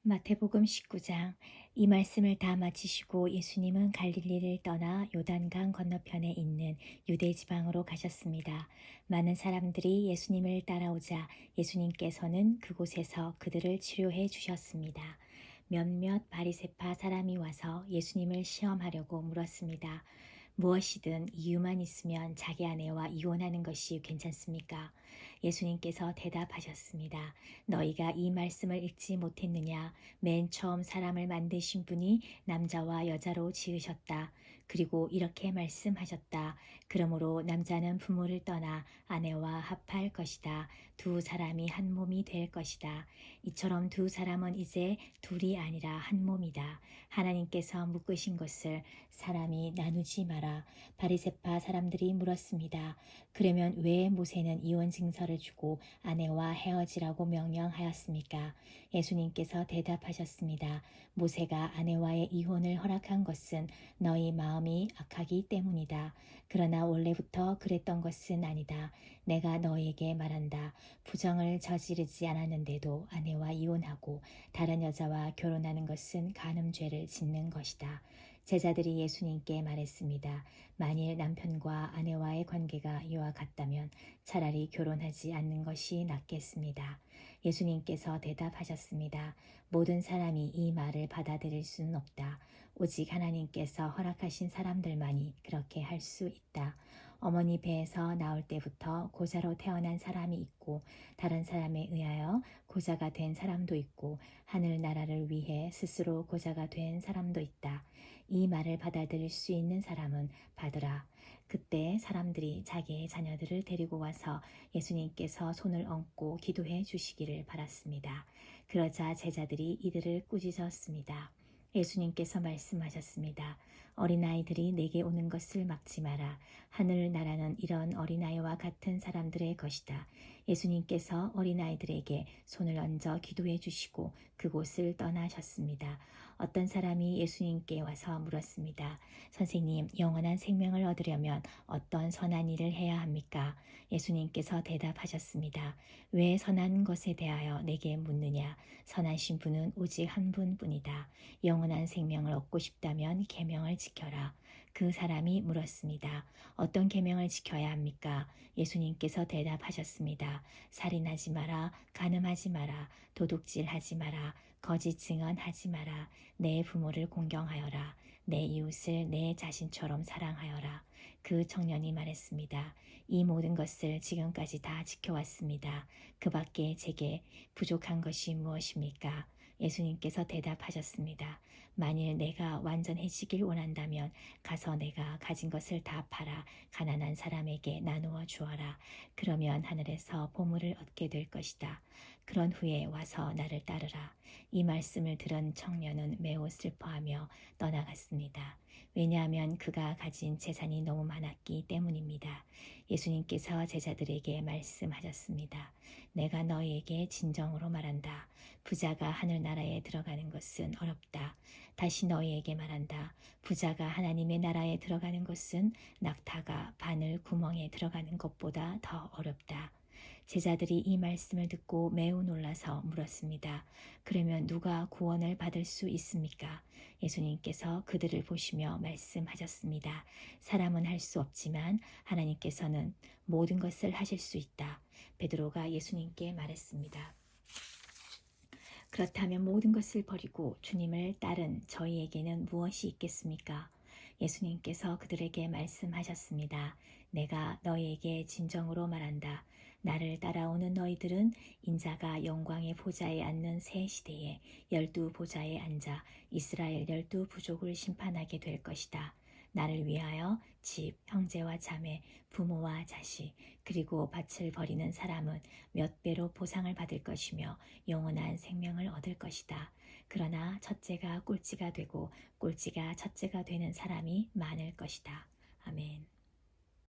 마태복음 19장. 이 말씀을 다 마치시고 예수님은 갈릴리를 떠나 요단강 건너편에 있는 유대 지방으로 가셨습니다. 많은 사람들이 예수님을 따라오자 예수님께서는 그곳에서 그들을 치료해 주셨습니다. 몇몇 바리새파 사람이 와서 예수님을 시험하려고 물었습니다. 무엇이든 이유만 있으면 자기 아내와 이혼하는 것이 괜찮습니까? 예수님께서 대답하셨습니다. 너희가 이 말씀을 읽지 못했느냐? 맨 처음 사람을 만드신 분이 남자와 여자로 지으셨다. 그리고 이렇게 말씀하셨다. 그러므로 남자는 부모를 떠나 아내와 합할 것이다. 두 사람이 한 몸이 될 것이다. 이처럼 두 사람은 이제 둘이 아니라 한 몸이다. 하나님께서 묶으신 것을 사람이 나누지 마라. 바리새파 사람들이 물었습니다. 그러면 왜 모세는 이혼 증서를 주고 아내와 헤어지라고 명령하였습니까? 예수님께서 대답하셨습니다. 모세가 아내와의 이혼을 허락한 것은 너희 마음이 악하기 때문이다. 그러나 원래부터 그랬던 것은 아니다. 내가 너희에게 말한다. 부정을 저지르지 않았는데도 아내와 이혼하고 다른 여자와 결혼하는 것은 간음죄를 짓는 것이다. 제자들이 예수님께 말했습니다. 만일 남편과 아내와의 관계가 이와 같다면 차라리 결혼하지 않는 것이 낫겠습니다. 예수님께서 대답하셨습니다. 모든 사람이 이 말을 받아들일 수는 없다. 오직 하나님께서 허락하신 사람들만이 그렇게 할 수 있다. 어머니 배에서 나올 때부터 고자로 태어난 사람이 있고 다른 사람에 의하여 고자가 된 사람도 있고 하늘나라를 위해 스스로 고자가 된 사람도 있다. 이 말을 받아들일 수 있는 사람은 받으라. 그때 사람들이 자기의 자녀들을 데리고 와서 예수님께서 손을 얹고 기도해 주시기를 바랐습니다. 그러자 제자들이 이들을 꾸짖었습니다. 예수님께서 말씀하셨습니다. 어린아이들이 내게 오는 것을 막지 마라. 하늘나라는 이런 어린아이와 같은 사람들의 것이다. 예수님께서 어린아이들에게 손을 얹어 기도해 주시고 그곳을 떠나셨습니다. 어떤 사람이 예수님께 와서 물었습니다. 선생님, 영원한 생명을 얻으려면 어떤 선한 일을 해야 합니까? 예수님께서 대답하셨습니다. 왜 선한 것에 대하여 내게 묻느냐? 선하신 분은 오직 한 분뿐이다. 영원한 생명을 얻고 싶다면 계명을 지켜라. 그 사람이 물었습니다. 어떤 계명을 지켜야 합니까? 예수님께서 대답하셨습니다. 살인하지 마라, 간음하지 마라, 도둑질하지 마라, 거짓 증언하지 마라, 내 부모를 공경하여라, 내 이웃을 내 자신처럼 사랑하여라. 그 청년이 말했습니다. 이 모든 것을 지금까지 다 지켜왔습니다. 그 밖에 제게 부족한 것이 무엇입니까? 예수님께서 대답하셨습니다. 만일 내가 완전해지길 원한다면 가서 내가 가진 것을 다 팔아 가난한 사람에게 나누어 주어라. 그러면 하늘에서 보물을 얻게 될 것이다. 그런 후에 와서 나를 따르라. 이 말씀을 들은 청년은 매우 슬퍼하며 떠나갔습니다. 왜냐하면 그가 가진 재산이 너무 많았기 때문입니다. 예수님께서 제자들에게 말씀하셨습니다. 내가 너희에게 진정으로 말한다. 부자가 하늘나라에 들어가는 것은 어렵다. 다시 너희에게 말한다. 부자가 하나님의 나라에 들어가는 것은 낙타가 바늘 구멍에 들어가는 것보다 더 어렵다. 제자들이 이 말씀을 듣고 매우 놀라서 물었습니다. 그러면 누가 구원을 받을 수 있습니까? 예수님께서 그들을 보시며 말씀하셨습니다. 사람은 할 수 없지만 하나님께서는 모든 것을 하실 수 있다. 베드로가 예수님께 말했습니다. 그렇다면 모든 것을 버리고 주님을 따른 저희에게는 무엇이 있겠습니까? 예수님께서 그들에게 말씀하셨습니다. 내가 너희에게 진정으로 말한다. 나를 따라오는 너희들은 인자가 영광의 보좌에 앉는 새 시대에 12보좌에 앉아 이스라엘 12부족을 심판하게 될 것이다. 나를 위하여 집, 형제와 자매, 부모와 자식, 그리고 밭을 버리는 사람은 몇 배로 보상을 받을 것이며 영원한 생명을 얻을 것이다. 그러나 첫째가 꼴찌가 되고 꼴찌가 첫째가 되는 사람이 많을 것이다. 아멘.